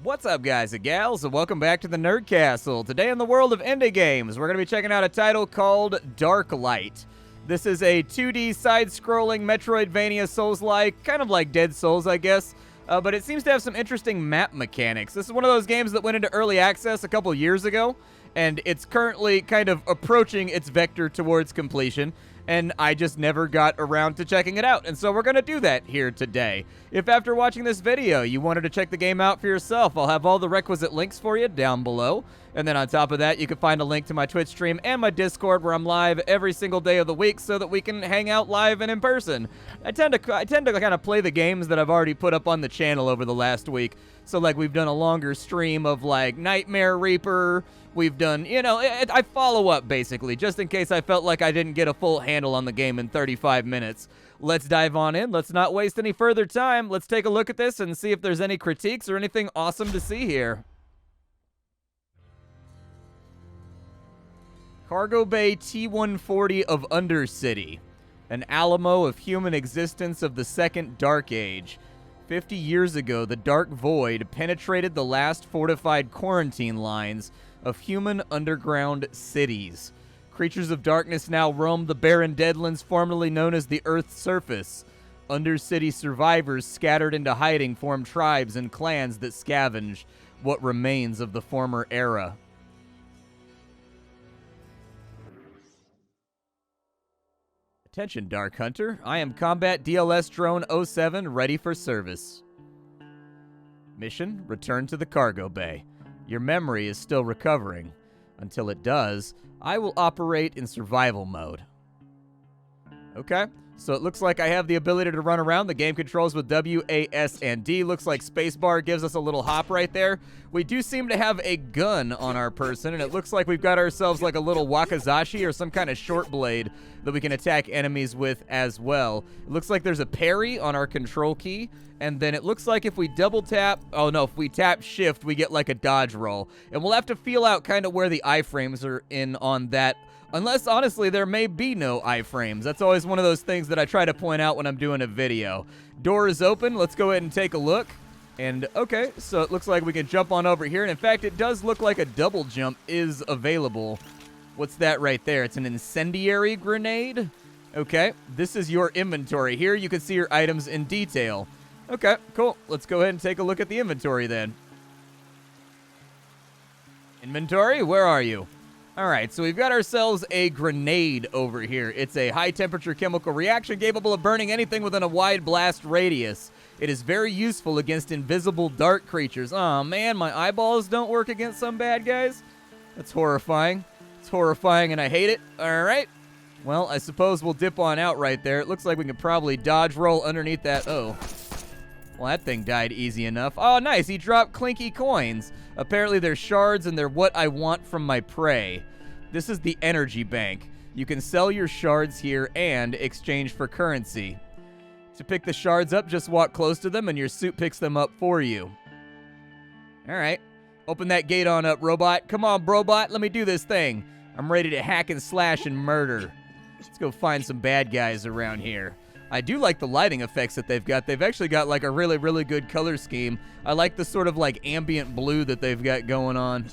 What's up, guys and gals, and welcome back to the Nerd Castle. Today in the world of indie games, we're going to be checking out a title called Dark Light. This is a 2D side-scrolling Metroidvania Souls-like, kind of like Dead Souls, I guess, but it seems to have some interesting map mechanics. This is one of those games that went into early access a couple years ago, and it's currently kind of approaching its vector towards completion, and I just never got around to checking it out, and so we're going to do that here today. If after watching this video you wanted to check the game out for yourself, I'll have all the requisite links for you down below, and then on top of that you can find a link to my Twitch stream and my Discord where I'm live every single day of the week so that we can hang out live and in person. I tend to kind of play the games that I've already put up on the channel over the last week, so like we've done a longer stream of like Nightmare Reaper. We've done, you know, I follow up, basically, just in case I felt like I didn't get a full handle on the game in 35 minutes. Let's dive on in. Let's not waste any further time. Let's take a look at this and see if there's any critiques or anything awesome to see here. Cargo Bay T-140 of Undercity. An Alamo of human existence of the Second Dark Age. 50 years ago, the Dark Void penetrated the last fortified quarantine lines of human underground cities. Creatures of darkness now roam the barren deadlands formerly known as the Earth's surface. Undercity survivors scattered into hiding form tribes and clans that scavenge what remains of the former era. Attention, Dark Hunter. I am Combat DLS Drone 07, ready for service. Mission: return to the cargo bay. Your memory is still recovering. Until it does, I will operate in survival mode. Okay, so it looks like I have the ability to run around. The game controls with W, A, S, and D. Looks like spacebar gives us a little hop right there. We do seem to have a gun on our person, and it looks like we've got ourselves like a little wakizashi or some kind of short blade that we can attack enemies with as well. It looks like there's a parry on our control key, and then it looks like if we double tap, oh no, if we tap shift, we get like a dodge roll. And we'll have to feel out kind of where the iframes are in on that. Unless, honestly, there may be no iframes. That's always one of those things that I try to point out when I'm doing a video. Door is open. Let's go ahead and take a look. And, okay, so it looks like we can jump on over here. And, in fact, it does look like a double jump is available. What's that right there? It's an Incendiary Grenade. Okay, this is your inventory. Here you can see your items in detail. Okay, cool. Let's go ahead and take a look at the inventory then. Inventory, where are you? All right, so we've got ourselves a grenade over here. It's a high-temperature chemical reaction capable of burning anything within a wide blast radius. It is very useful against invisible dark creatures. Aw, man, my eyeballs don't work against some bad guys? That's horrifying. It's horrifying, and I hate it. All right. Well, I suppose we'll dip on out right there. It looks like we can probably dodge roll underneath that. Oh. Well, that thing died easy enough. Oh, nice. He dropped clinky coins. Apparently, they're shards, and they're what I want from my prey. This is the energy bank. You can sell your shards here and exchange for currency. To pick the shards up, just walk close to them, and your suit picks them up for you. All right. Open that gate on up, robot. Come on, brobot. Let me do this thing. I'm ready to hack and slash and murder. Let's go find some bad guys around here. I do like the lighting effects that they've got. They've actually got like a really, really good color scheme. I like the sort of like ambient blue that they've got going on.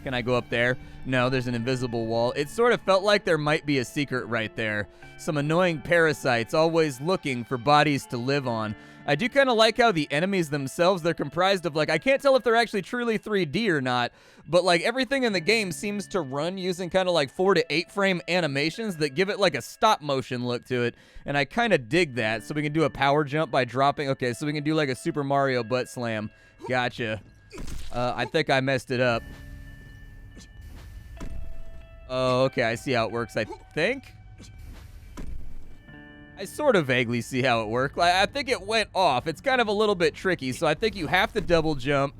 Can I go up there? No, there's an invisible wall. It sort of felt like there might be a secret right there. Some annoying parasites always looking for bodies to live on. I do kind of like how the enemies themselves, they're comprised of like, I can't tell if they're actually truly 3D or not, but like everything in the game seems to run using kind of like 4 to 8 frame animations that give it like a stop motion look to it, and I kind of dig that. So we can do a power jump by dropping, okay, so we can do like a Super Mario butt slam. Gotcha. I think I messed it up. Oh, okay, I see how it works, I think. I sort of vaguely see how it worked. I think it went off. It's kind of a little bit tricky, so I think you have to double jump.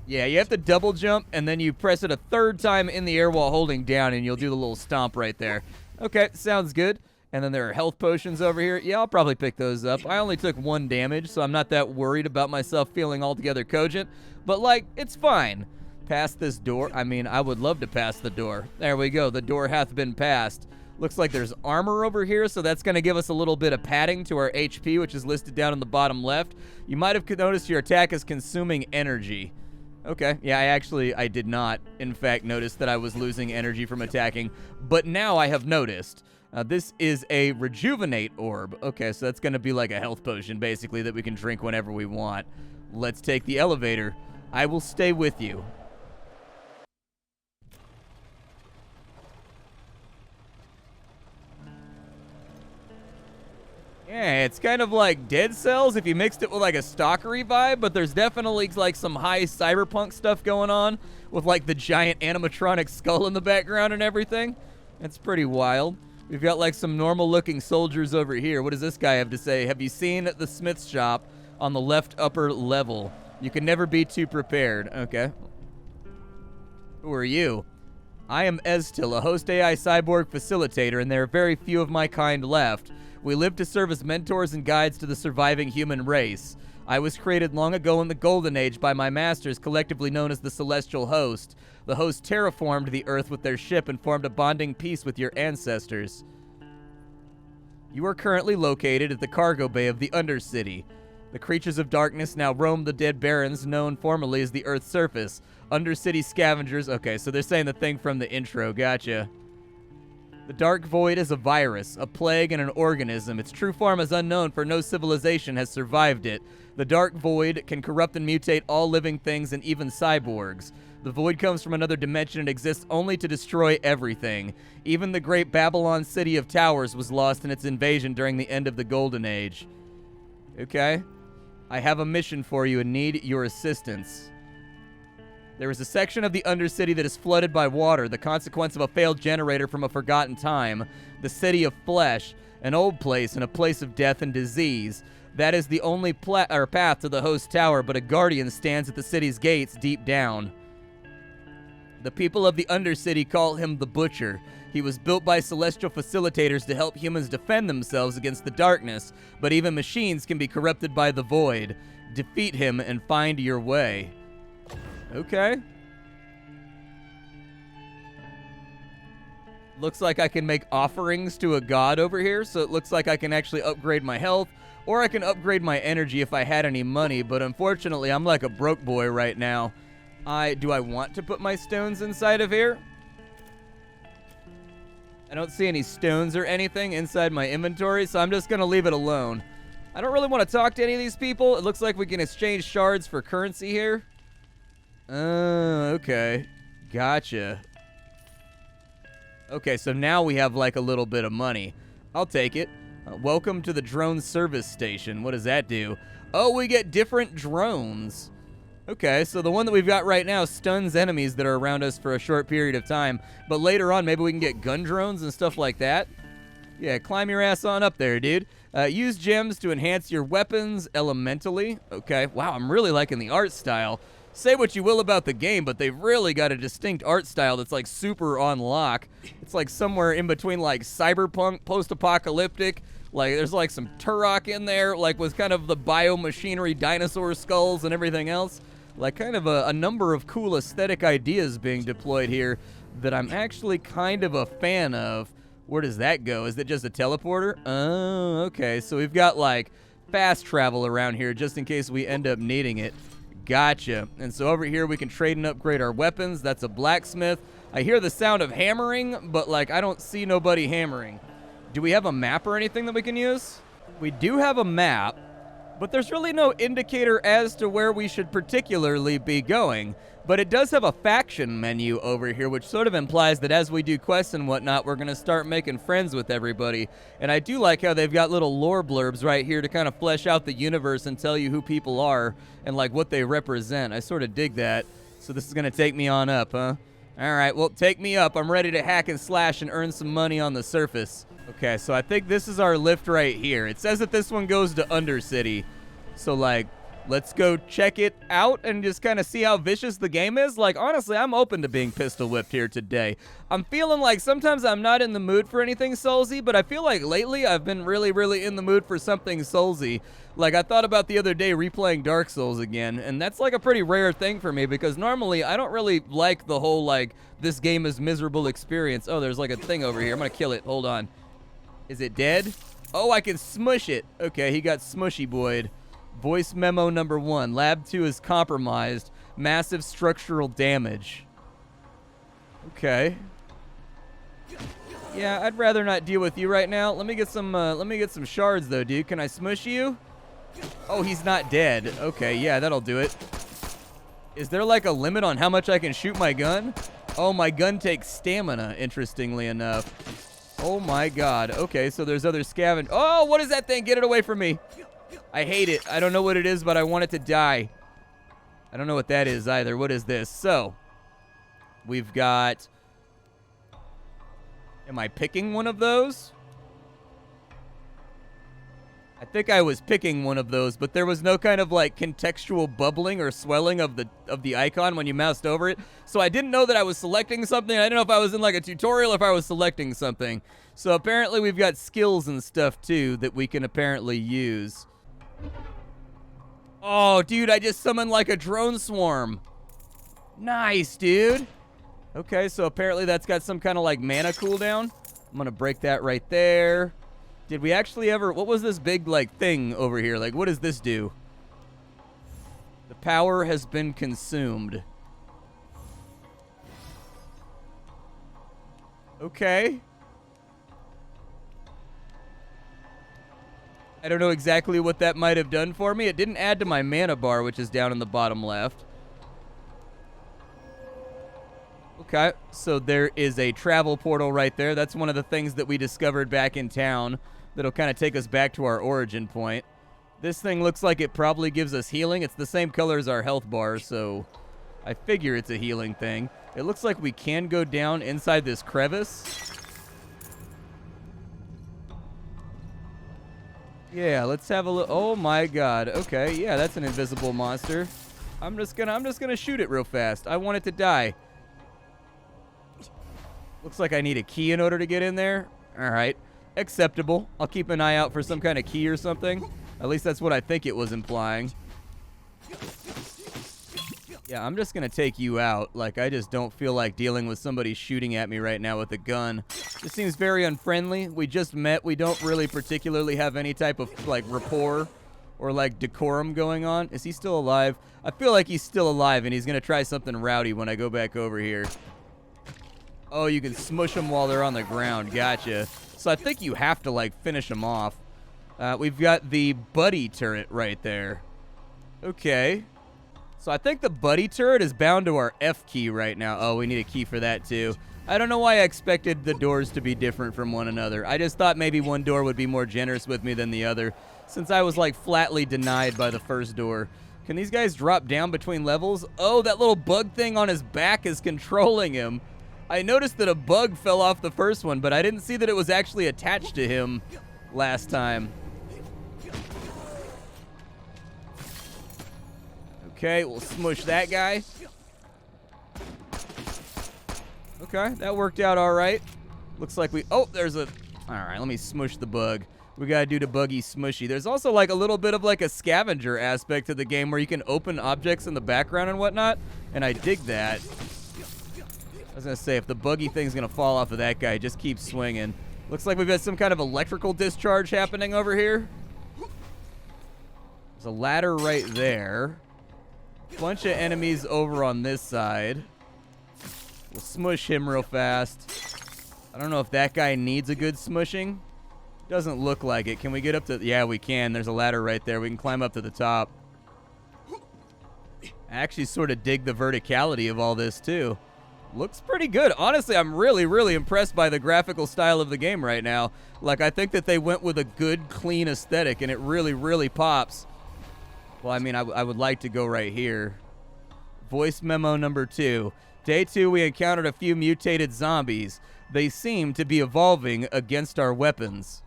Yeah, you have to double jump, and then you press it a third time in the air while holding down, and you'll do the little stomp right there. Okay, sounds good. And then there are health potions over here. Yeah, I'll probably pick those up. I only took 1 damage, so I'm not that worried about myself feeling altogether cogent. But, like, it's fine. Pass this door. I mean, I would love to pass the door. There we go. The door hath been passed. Looks like there's armor over here, so that's going to give us a little bit of padding to our HP, which is listed down in the bottom left. You might have noticed your attack is consuming energy. Okay, yeah, I did not, in fact, notice that I was losing energy from attacking, but now I have noticed. This is a Rejuvenate Orb. Okay, so that's going to be like a health potion, basically, that we can drink whenever we want. Let's take the elevator. I will stay with you. Yeah, it's kind of like Dead Cells if you mixed it with like a stalkery vibe, but there's definitely like some high cyberpunk stuff going on with like the giant animatronic skull in the background and everything. It's pretty wild. We've got like some normal looking soldiers over here. What does this guy have to say? Have you seen the smith shop on the left upper level? You can never be too prepared. Okay. Who are you? I am Estil, a host AI cyborg facilitator, and there are very few of my kind left. We live to serve as mentors and guides to the surviving human race. I was created long ago in the Golden Age by my masters, collectively known as the Celestial Host. The host terraformed the Earth with their ship and formed a bonding peace with your ancestors. You are currently located at the cargo bay of the Undercity. The creatures of darkness now roam the dead barrens known formerly as the Earth's surface. Undercity scavengers. Okay, so they're saying the thing from the intro. Gotcha. The Dark Void is a virus, a plague, and an organism. Its true form is unknown, for no civilization has survived it. The Dark Void can corrupt and mutate all living things and even cyborgs. The Void comes from another dimension and exists only to destroy everything. Even the great Babylon City of Towers was lost in its invasion during the end of the Golden Age. Okay. I have a mission for you and need your assistance. There is a section of the Undercity that is flooded by water, the consequence of a failed generator from a forgotten time. The City of Flesh, an old place and a place of death and disease. That is the only path to the host tower, but a guardian stands at the city's gates deep down. The people of the Undercity call him the Butcher. He was built by celestial facilitators to help humans defend themselves against the darkness, but even machines can be corrupted by the Void. Defeat him and find your way. Okay. Looks like I can make offerings to a god over here, so it looks like I can actually upgrade my health, or I can upgrade my energy if I had any money, but unfortunately I'm like a broke boy right now. Do I want to put my stones inside of here? I don't see any stones or anything inside my inventory, so I'm just going to leave it alone. I don't really want to talk to any of these people. It looks like we can exchange shards for currency here. Okay. Gotcha. Okay, so now we have like a little bit of money. I'll take it. Welcome to the drone service station. What does that do? Oh, we get different drones. Okay, so the one that we've got right now stuns enemies that are around us for a short period of time. But later on, maybe we can get gun drones and stuff like that. Yeah, climb your ass on up there, dude. Use gems to enhance your weapons elementally. Okay, wow, I'm really liking the art style. Say what you will about the game, but they've really got a distinct art style that's like super on lock. It's like somewhere in between like cyberpunk, post-apocalyptic. Like there's like some Turok in there, like with kind of the biomachinery dinosaur skulls and everything else. Like kind of a number of cool aesthetic ideas being deployed here that I'm actually kind of a fan of. Where does that go? Is it just a teleporter? Oh, okay. So we've got like fast travel around here just in case we end up needing it. Gotcha. And so over here we can trade and upgrade our weapons. That's a blacksmith. I hear the sound of hammering, but like I don't see nobody hammering. Do we have a map or anything that we can use? We do have a map, but there's really no indicator as to where we should particularly be going. But it does have a faction menu over here, which sort of implies that as we do quests and whatnot, we're going to start making friends with everybody. And I do like how they've got little lore blurbs right here to kind of flesh out the universe and tell you who people are and like what they represent. I sort of dig that. So this is going to take me on up, huh? All right, well, take me up. I'm ready to hack and slash and earn some money on the surface. Okay, so I think this is our lift right here. It says that this one goes to Undercity. So, like, Let's go check it out and just kind of see how vicious the game is. Like, honestly, I'm open to being pistol whipped here today. I'm feeling like sometimes I'm not in the mood for anything Soulsy, but I feel like lately I've been really, really in the mood for something Soulsy. Like, I thought about the other day replaying Dark Souls again, and that's like a pretty rare thing for me because normally I don't really like the whole, like, this game is miserable experience. Oh, there's like a thing over here. I'm gonna kill it. Hold on. Is it dead? Oh, I can smush it. Okay, he got smushy boyed. Voice memo number 1. Lab 2 is compromised. Massive structural damage. Okay. Yeah, I'd rather not deal with you right now. Let me get some shards though, dude. Can I smush you? Oh, he's not dead. Okay, yeah, that'll do it. Is there like a limit on how much I can shoot my gun? Oh, my gun takes stamina, interestingly enough. Oh my god. Okay, so there's other scavenge. Oh, what is that thing? Get it away from me. I hate it. I don't know what it is, but I want it to die. I don't know what that is either. What is this? So, we've got... Am I picking one of those? I think I was picking one of those, but there was no kind of like contextual bubbling or swelling of the icon when you moused over it. So I didn't know that I was selecting something. I didn't know if I was in like a tutorial or if I was selecting something. So apparently we've got skills and stuff too that we can apparently use. Oh, dude, I just summoned like a drone swarm. Nice, dude. Okay, so apparently that's got some kind of like mana cooldown. I'm gonna break that right there. Did we actually ever... What was this big, like, thing over here? Like, what does this do? The power has been consumed. Okay. I don't know exactly what that might have done for me. It didn't add to my mana bar, which is down in the bottom left. Okay, so there is a travel portal right there. That's one of the things that we discovered back in town that'll kind of take us back to our origin point. This thing looks like it probably gives us healing. It's the same color as our health bar, so I figure it's a healing thing. It looks like we can go down inside this crevice. Yeah, let's have a look. Oh my god. Okay, yeah, that's an invisible monster. I'm just gonna shoot it real fast. I want it to die. Looks like I need a key in order to get in there. All right. Acceptable. I'll keep an eye out for some kind of key or something. At least that's what I think it was implying. Yeah, I'm just going to take you out. Like, I just don't feel like dealing with somebody shooting at me right now with a gun. This seems very unfriendly. We just met. We don't really particularly have any type of, like, rapport or, like, decorum going on. Is he still alive? I feel like he's still alive, and he's going to try something rowdy when I go back over here. Oh, you can smush them while they're on the ground. Gotcha. So I think you have to, like, finish them off. We've got the buddy turret right there. Okay. So I think the buddy turret is bound to our F key right now. Oh, we need a key for that, too. I don't know why I expected the doors to be different from one another. I just thought maybe one door would be more generous with me than the other, since I was, like, flatly denied by the first door. Can these guys drop down between levels? Oh, that little bug thing on his back is controlling him. I noticed that a bug fell off the first one, but I didn't see that it was actually attached to him last time. Okay, we'll smush that guy. Okay, that worked out all right. Looks like we... Oh, there's a... All right, let me smush the bug. We gotta do the buggy smushy. There's also like a little bit of like a scavenger aspect to the game where you can open objects in the background and whatnot, and I dig that. I was going to say, if the buggy thing's going to fall off of that guy, just keep swinging. Looks like we've got some kind of electrical discharge happening over here. There's a ladder right there. Bunch of enemies over on this side. We'll smush him real fast. I don't know if that guy needs a good smushing. Doesn't look like it. Can we get up to... Yeah, we can. There's a ladder right there. We can climb up to the top. I actually sort of dig the verticality of all this, too. Looks pretty good. Honestly, I'm really, really impressed by the graphical style of the game right now. Like, I think that they went with a good, clean aesthetic, and it really, really pops. Well, I mean, I would like to go right here. Voice memo number 2. Day 2, we encountered a few mutated zombies. They seem to be evolving against our weapons.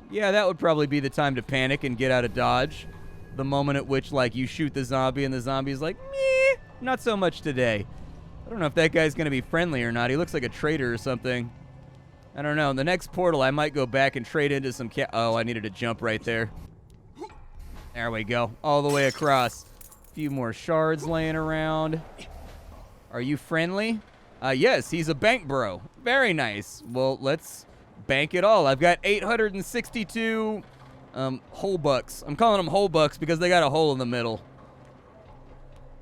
Yeah, that would probably be the time to panic and get out of Dodge. the moment at which, like, you shoot the zombie and the zombie's like, meh, not so much today. I don't know if that guy's going to be friendly or not. He looks like a traitor or something. I don't know. In the next portal, I might go back and trade into some oh, I needed to jump right there. There we go. All the way across. A few more shards laying around. Are you friendly? Yes, he's a bank bro. Very nice. Well, let's bank it all. I've got 862 hole bucks. I'm calling them hole bucks because they got a hole in the middle.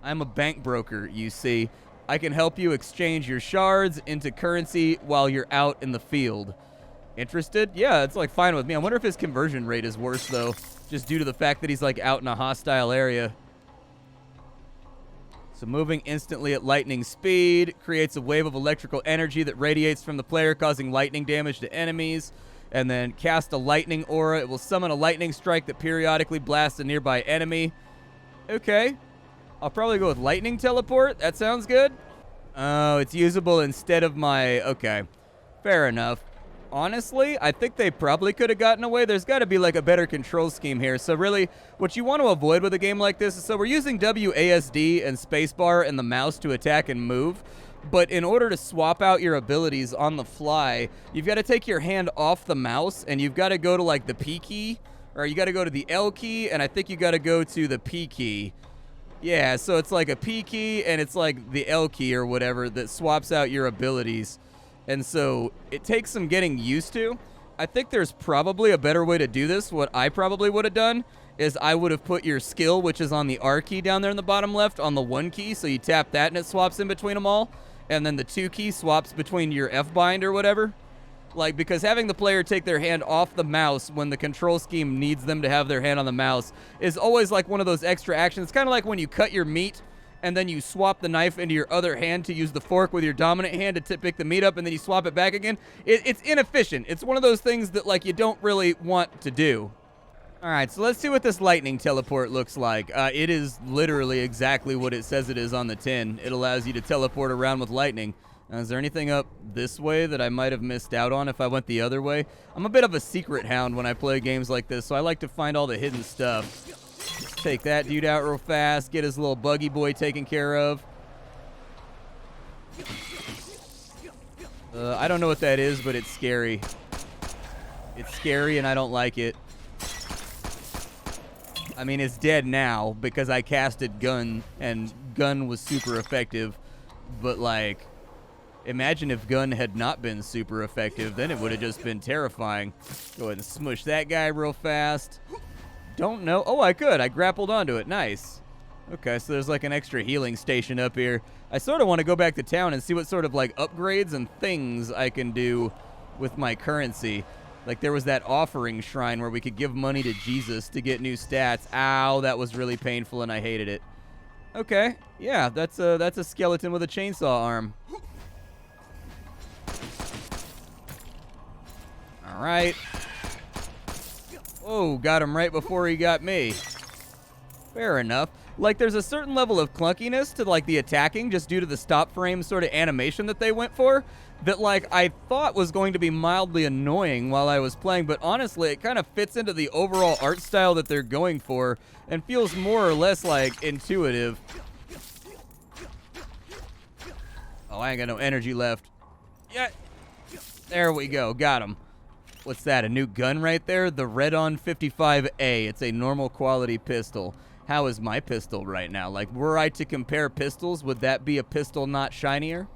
I'm a bank broker, you see. I can help you exchange your shards into currency while you're out in the field. Interested? Yeah, it's like fine with me. I wonder if his conversion rate is worse, though, just due to the fact that he's like out in a hostile area. So moving instantly at lightning speed creates a wave of electrical energy that radiates from the player, causing lightning damage to enemies. And then cast a lightning aura. It will summon a lightning strike that periodically blasts a nearby enemy. Okay. I'll probably go with lightning teleport. That sounds good. Oh, it's usable instead of my... Okay. Fair enough. Honestly, I think they probably could have gotten away. There's got to be like a better control scheme here. So really, what you want to avoid with a game like this is, so we're using WASD and spacebar and the mouse to attack and move. But in order to swap out your abilities on the fly, you've got to take your hand off the mouse and you've got to go to like the P key, or you got to go to the L key, and I think you got to go to the P key. Yeah, so it's like a P key and it's like the L key or whatever that swaps out your abilities. And so it takes some getting used to. I think there's probably a better way to do this. What I probably would have done is I would have put your skill, which is on the R key down there in the bottom left, on the 1 key. So you tap that and it swaps in between them all. And then the 2 key swaps between your F bind or whatever. Like, because having the player take their hand off the mouse when the control scheme needs them to have their hand on the mouse is always like one of those extra actions. It's kind of like when you cut your meat and then you swap the knife into your other hand to use the fork with your dominant hand to pick the meat up, and then you swap it back again. It's inefficient. It's one of those things that, like, you don't really want to do. All right, so let's see what this lightning teleport looks like. It is literally exactly what it says it is on the tin. It allows you to teleport around with lightning. Is there anything up this way that I might have missed out on if I went the other way? I'm a bit of a secret hound when I play games like this, so I like to find all the hidden stuff. Let's take that dude out real fast, get his little buggy boy taken care of. I don't know what that is, but it's scary. It's scary and I don't like it. I mean, it's dead now because I casted gun, and gun was super effective, but like... Imagine if gun had not been super effective, then it would have just been terrifying. Go ahead and smush that guy real fast. Don't know. Oh, I could. I grappled onto it. Nice. Okay, so there's like an extra healing station up here. I sort of want to go back to town and see what sort of like upgrades and things I can do with my currency. Like there was that offering shrine where we could give money to Jesus to get new stats. Ow, that was really painful and I hated it. Okay, yeah, that's a skeleton with a chainsaw arm. All right. Oh, got him right before he got me. Fair enough. Like, there's a certain level of clunkiness to, like, the attacking just due to the stop frame sort of animation that they went for that, like, I thought was going to be mildly annoying while I was playing, but honestly, it kind of fits into the overall art style that they're going for and feels more or less, like, intuitive. Oh, I ain't got no energy left. Yeah. There we go. Got him. What's that, a new gun right there? The Red-On 55A. It's a normal quality pistol. How is my pistol right now? Like, were I to compare pistols, would that be a pistol not shinier?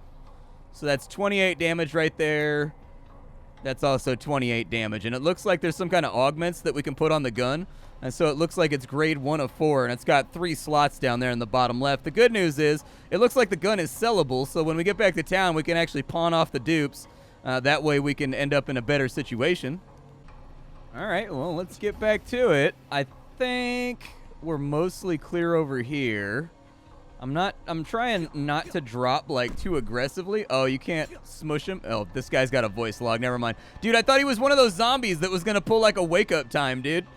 So that's 28 damage right there. That's also 28 damage. And it looks like there's some kind of augments that we can put on the gun. And so it looks like it's grade 1 of 4, and it's got 3 slots down there in the bottom left. The good news is, it looks like the gun is sellable, so when we get back to town, we can actually pawn off the dupes. That way we can end up in a better situation. All right, well, let's get back to it. I think we're mostly clear over here. I'm trying not to drop, like, too aggressively. Oh, you can't smush him? Oh, this guy's got a voice log. Never mind. Dude, I thought he was one of those zombies that was going to pull, like, a wake-up time, dude.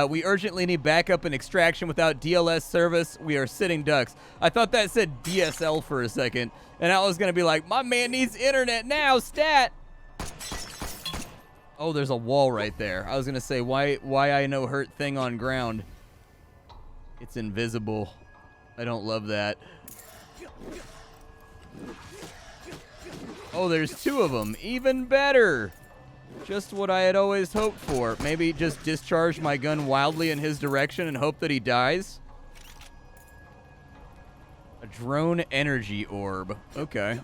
We urgently need backup and extraction without DLS service. We are sitting ducks. I thought that said DSL for a second. And I was going to be like, my man needs internet now, stat. Oh, there's a wall right there. I was going to say, why I know hurt thing on ground. It's invisible. I don't love that. Oh, there's 2 of them. Even better. Just what I had always hoped for. Maybe just discharge my gun wildly in his direction and hope that he dies. A drone energy orb. Okay.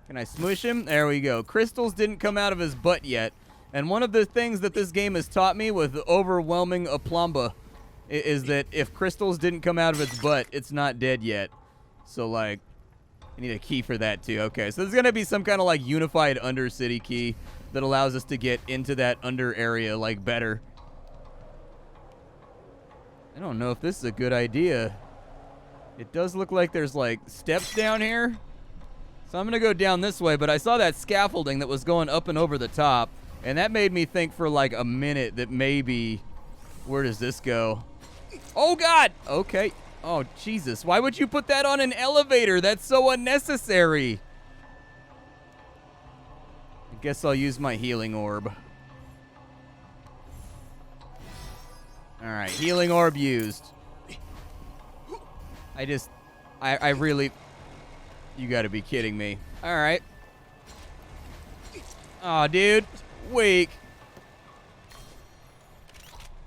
Can I smush him? There we go. Crystals didn't come out of his butt yet. And one of the things that this game has taught me with overwhelming aplomb is that if crystals didn't come out of its butt, it's not dead yet. So, like, I need a key for that, too. Okay, so there's going to be some kind of, like, unified Undercity key that allows us to get into that under area, like, better. I don't know if this is a good idea. It does look like there's, like, steps down here. So I'm going to go down this way, but I saw that scaffolding that was going up and over the top, and that made me think for, like, a minute that maybe... Where does this go? Oh, God! Okay. Oh, Jesus. Why would you put that on an elevator? That's so unnecessary. I guess I'll use my healing orb. All right, healing orb used. I really... You gotta be kidding me. All right. Aw, dude. Weak.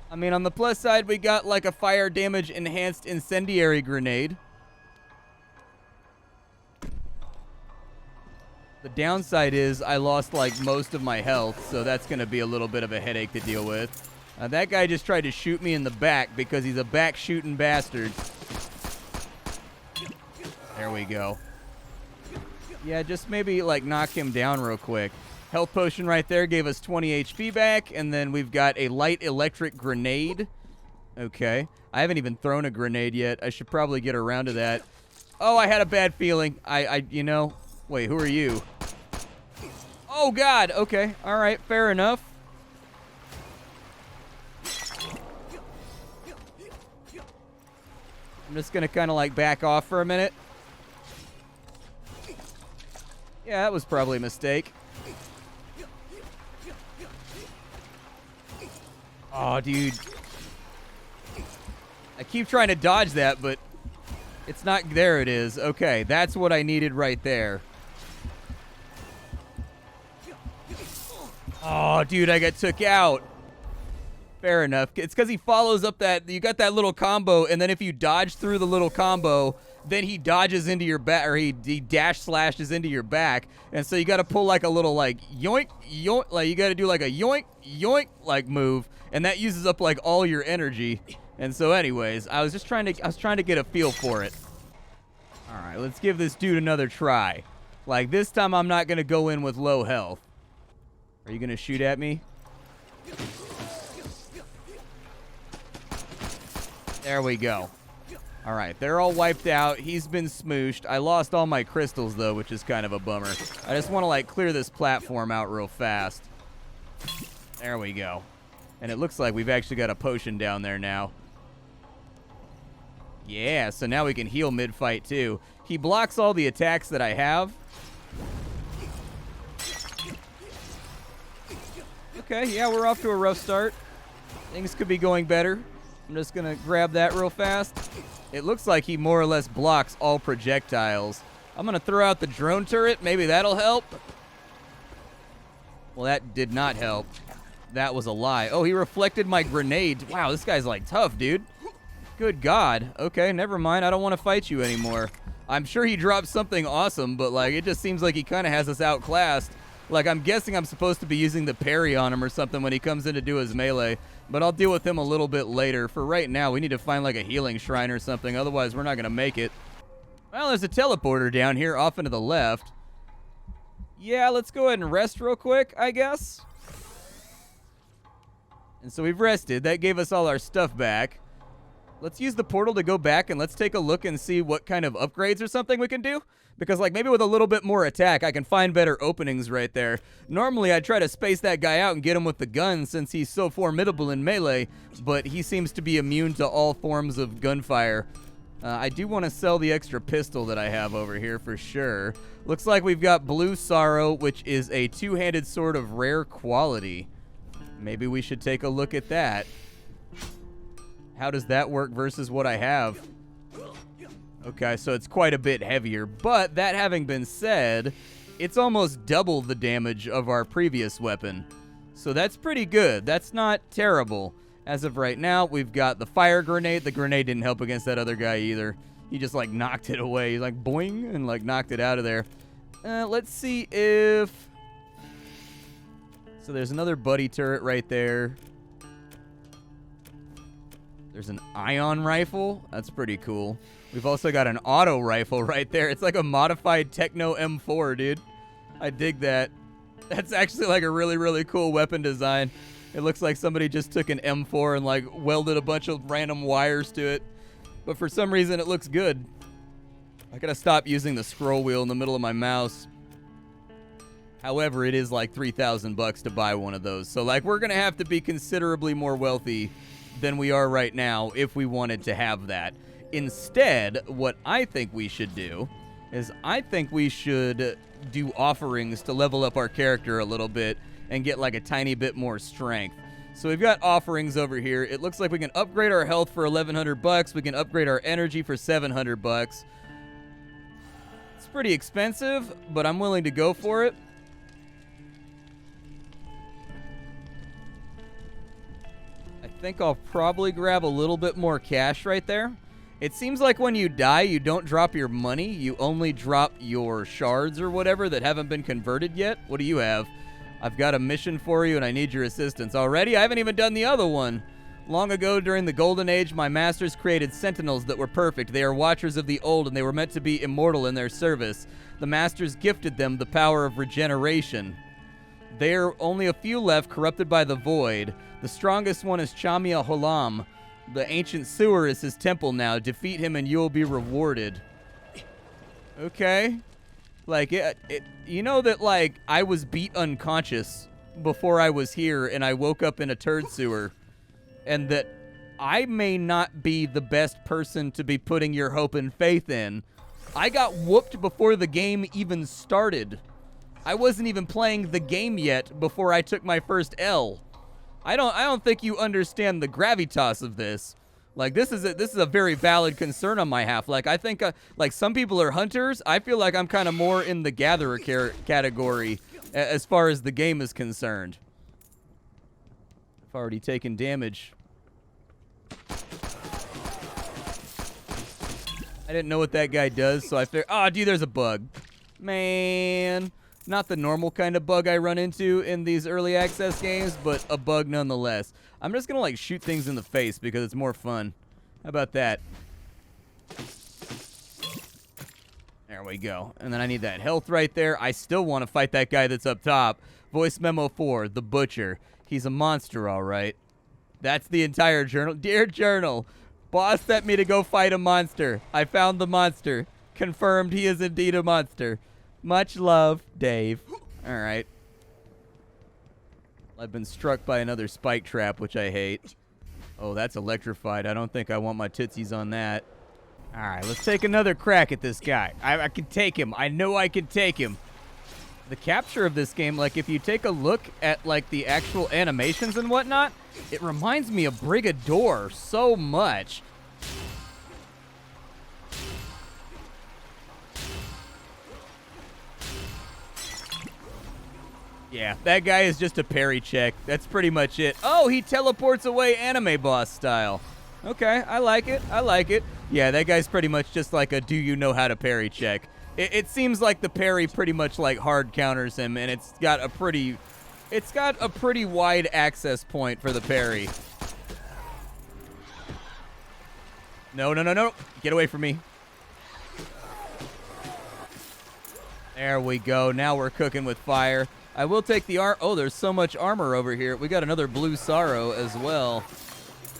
I mean, on the plus side, we got like a fire damage enhanced incendiary grenade. The downside is I lost like most of my health, so that's going to be a little bit of a headache to deal with. That guy just tried to shoot me in the back because he's a back-shooting bastard. There we go. Yeah, just maybe like knock him down real quick. Health potion right there gave us 20 HP back, and then we've got a light electric grenade. Okay. I haven't even thrown a grenade yet. I should probably get around to that. Oh, I had a bad feeling. You know... Wait, who are you? Oh, God. Okay. All right. Fair enough. I'm just going to kind of like back off for a minute. Yeah, that was probably a mistake. Oh, dude. I keep trying to dodge that, but it's not... There it is. Okay, that's what I needed right there. Oh, dude, I got took out. Fair enough. It's because he follows up that... You got that little combo, and then if you dodge through the little combo, then he dodges into your back, or he dash slashes into your back, and so you got to pull like a little like yoink, yoink, like you got to do like a yoink, yoink like move, and that uses up like all your energy. And so anyways, I was trying to get a feel for it. All right, let's give this dude another try. Like this time I'm not going to go in with low health. Are you going to shoot at me? There we go. All right, they're all wiped out. He's been smooshed. I lost all my crystals, though, which is kind of a bummer. I just want to, like, clear this platform out real fast. There we go. And it looks like we've actually got a potion down there now. Yeah, so now we can heal mid-fight, too. He blocks all the attacks that I have. Okay, yeah, we're off to a rough start. Things could be going better. I'm just going to grab that real fast. It looks like he more or less blocks all projectiles. I'm going to throw out the drone turret. Maybe that'll help. Well, that did not help. That was a lie. Oh, he reflected my grenade. Wow, this guy's like tough, dude. Good God. Okay, never mind. I don't want to fight you anymore. I'm sure he dropped something awesome, but like it just seems like he kind of has us outclassed. Like I'm guessing I'm supposed to be using the parry on him or something when he comes in to do his melee. But I'll deal with him a little bit later. For right now, we need to find like a healing shrine or something. Otherwise, we're not going to make it. Well, there's a teleporter down here off into the left. Yeah, let's go ahead and rest real quick, I guess. And so we've rested. That gave us all our stuff back. Let's use the portal to go back and let's take a look and see what kind of upgrades or something we can do. Because, like, maybe with a little bit more attack, I can find better openings right there. Normally, I'd try to space that guy out and get him with the gun since he's so formidable in melee, but he seems to be immune to all forms of gunfire. I do want to sell the extra pistol that I have over here for sure. Looks like we've got Blue Sorrow, which is a two-handed sword of rare quality. Maybe we should take a look at that. How does that work versus what I have? Okay, so it's quite a bit heavier. But that having been said, it's almost double the damage of our previous weapon. So that's pretty good. That's not terrible. As of right now, we've got the fire grenade. The grenade didn't help against that other guy either. He just, like, knocked it away. He, like, boing, and, like, knocked it out of there. Let's see if... So there's another buddy turret right there. There's an ion rifle. That's pretty cool. We've also got an auto rifle right there. It's like a modified Techno M4, dude. I dig that. That's actually, like, a really, really cool weapon design. It looks like somebody just took an M4 and, like, welded a bunch of random wires to it. But for some reason, it looks good. I gotta stop using the scroll wheel in the middle of my mouse. However, it is like $3,000 to buy one of those. So, like, we're gonna have to be considerably more wealthy than we are right now if we wanted to have that. Instead, what I think we should do is I think we should do offerings to level up our character a little bit and get, like, a tiny bit more strength. So we've got offerings over here. It looks like we can upgrade our health for $1,100. We can upgrade our energy for $700. It's pretty expensive, but I'm willing to go for it. I think I'll probably grab a little bit more cash right there. It seems like when you die, you don't drop your money. You only drop your shards or whatever that haven't been converted yet. What do you have? I've got a mission for you, and I need your assistance. Already? I haven't even done the other one. Long ago, during the Golden Age, my masters created sentinels that were perfect. They are watchers of the old, and they were meant to be immortal in their service. The masters gifted them the power of regeneration. There are only a few left, corrupted by the void. The strongest one is Chamia Holam. The ancient sewer is his temple now. Defeat him, and you will be rewarded. Okay. Like, you know that, like, I was beat unconscious before I was here, and I woke up in a turd sewer, and that I may not be the best person to be putting your hope and faith in. I got whooped before the game even started. I wasn't even playing the game yet before I took my first L. I don't think you understand the gravitas of this. Like, this is a very valid concern on my half. Like, I think, like, some people are hunters. I feel like I'm kind of more in the gatherer category as far as the game is concerned. I've already taken damage. I didn't know what that guy does, so I figured, oh, dude, there's a bug. Man. Not the normal kind of bug I run into in these early access games, but a bug nonetheless. I'm just gonna, like, shoot things in the face because it's more fun. How about that? There we go. And then I need that health right there. I still want to fight that guy that's up top. Voice memo 4, the Butcher. He's a monster, all right. That's the entire journal. Dear journal, boss sent me to go fight a monster. I found the monster. Confirmed he is indeed a monster. Much love, Dave. All right. I've been struck by another spike trap, which I hate. Oh, that's electrified. I don't think I want my tootsies on that. All right, let's take another crack at this guy. I can take him. I know I can take him. The capture of this game, like, if you take a look at, like, the actual animations and whatnot, it reminds me of Brigador so much. Yeah, that guy is just a parry check. That's pretty much it. Oh, he teleports away anime boss style. Okay, I like it. I like it. Yeah, that guy's pretty much just like a do you know how to parry check. It seems like the parry pretty much like hard counters him, and it's got a pretty wide access point for the parry. No, no, no, no. Get away from me. There we go. Now we're cooking with fire. I will take the oh, there's so much armor over here. We got another blue sorrow as well.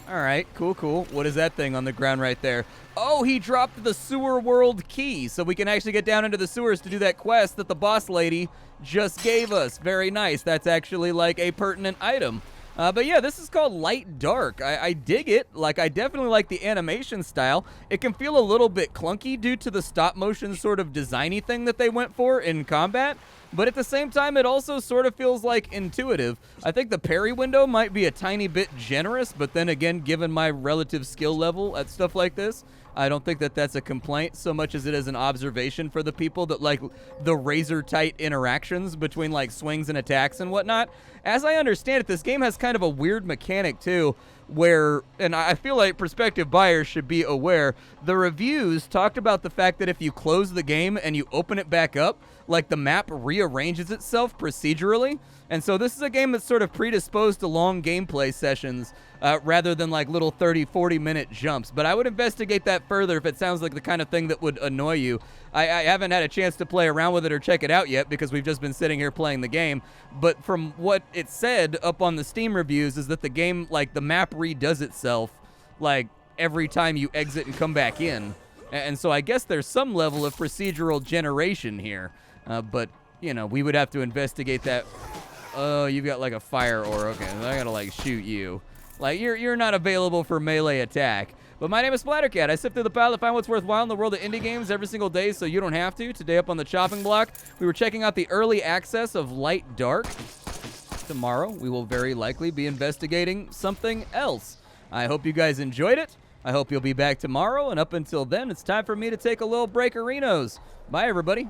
All right, cool, cool. What is that thing on the ground right there? Oh, he dropped the sewer world key, so we can actually get down into the sewers to do that quest that the boss lady just gave us. Very nice. That's actually like a pertinent item. But yeah, this is called Light Dark. I dig it. Like, I definitely like the animation style. It can feel a little bit clunky due to the stop motion sort of designy thing that they went for in combat. but at the same time, it also sort of feels like intuitive. I think the parry window might be a tiny bit generous, but then again, given my relative skill level at stuff like this, I don't think that that's a complaint so much as it is an observation for the people that like the razor-tight interactions between like swings and attacks and whatnot. As I understand it, this game has kind of a weird mechanic too, where, and I feel like prospective buyers should be aware, the reviews talked about the fact that if you close the game and you open it back up, like the map rearranges itself procedurally. And so this is a game that's sort of predisposed to long gameplay sessions rather than like little 30, 40-minute jumps. But I would investigate that further if it sounds like the kind of thing that would annoy you. I haven't had a chance to play around with it or check it out yet because we've just been sitting here playing the game. But from what it said up on the Steam reviews is that the game, like the map redoes itself like every time you exit and come back in. And so I guess there's some level of procedural generation here. But, you know, we would have to investigate that. Oh, you've got like a fire ore. Okay, I gotta like shoot you. Like you're not available for melee attack. But my name is Splattercat. I sift through the pile to find what's worthwhile in the world of indie games every single day so you don't have to. Today up on the chopping block, we were checking out the early access of Light Dark. Tomorrow, we will very likely be investigating something else. I hope you guys enjoyed it. I hope you'll be back tomorrow. And up until then, it's time for me to take a little break-arinos. Bye, everybody.